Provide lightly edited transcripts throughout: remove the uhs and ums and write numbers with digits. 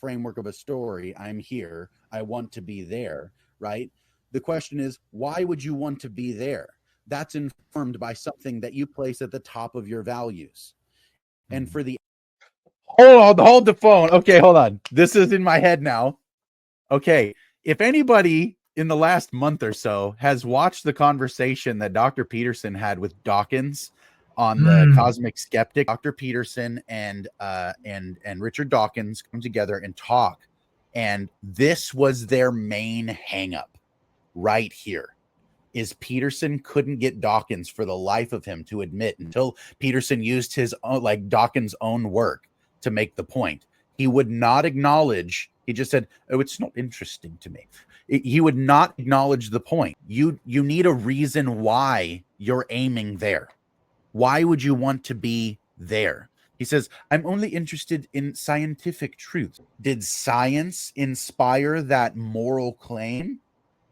framework of a story. I'm here. I want to be there, right? The question is, why would you want to be there? That's informed by something that you place at the top of your values. And for the hold the phone. Okay, hold on. This is in my head now. Okay, if anybody in the last month or so has watched the conversation that Dr. Peterson had with Dawkins on the Cosmic Skeptic, Dr. Peterson and Richard Dawkins come together and talk, and this was their main hang-up right here. Is Peterson couldn't get Dawkins for the life of him to admit, until Peterson used his own, like Dawkins' own work to make the point. He would not acknowledge. He just said, "Oh, it's not interesting to me." He would not acknowledge the point. You need a reason why you're aiming there. Why would you want to be there? He says, "I'm only interested in scientific truth." Did science inspire that moral claim?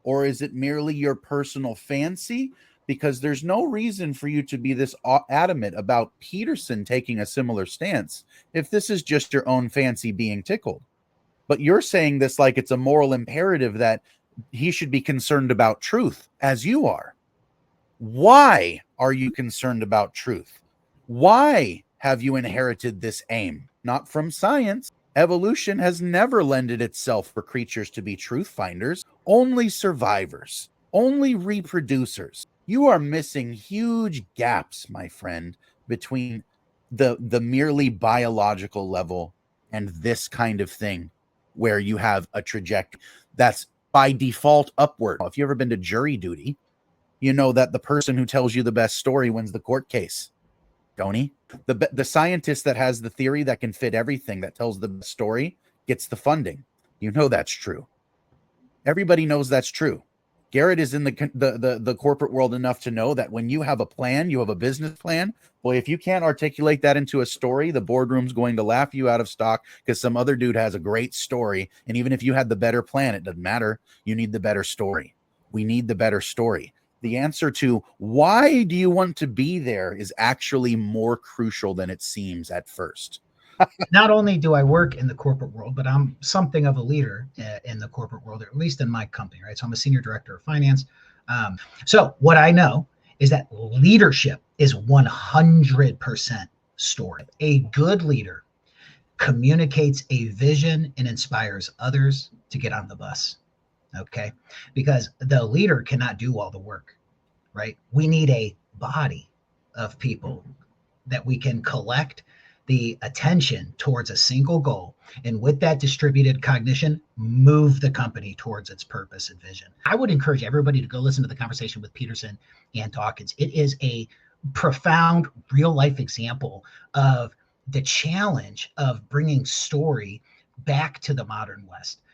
Or is it merely your personal fancy? Because there's no reason for you to be this adamant about Peterson taking a similar stance if this is just your own fancy being tickled. But you're saying this like it's a moral imperative that he should be concerned about truth, as you are. Why are you concerned about truth? Why have you inherited this aim? Not from science. Evolution has never lended itself for creatures to be truth finders, only survivors, only reproducers. You are missing huge gaps, my friend, between the merely biological level and this kind of thing, where you have a trajectory that's by default upward. If you've ever been to jury duty, you know that the person who tells you the best story wins the court case, don't he? The scientist that has the theory that can fit everything, that tells the story, gets the funding. You know that's true. Everybody knows that's true. Garrett is in the corporate world enough to know that when you have a plan, you have a business plan. Boy, if you can't articulate that into a story, the boardroom's going to laugh you out of stock because some other dude has a great story. And even if you had the better plan, it doesn't matter. You need the better story. We need the better story. The answer to why do you want to be there is actually more crucial than it seems at first. Not only do I work in the corporate world, but I'm something of a leader in the corporate world, or at least in my company, right? So I'm a senior director of finance. So what I know is that leadership is 100% story. A good leader communicates a vision and inspires others to get on the bus. Okay. Because the leader cannot do all the work, right? We need a body of people that we can collect the attention towards a single goal. And with that distributed cognition, move the company towards its purpose and vision. I would encourage everybody to go listen to the conversation with Peterson and Dawkins. It is a profound real life example of the challenge of bringing story back to the modern West.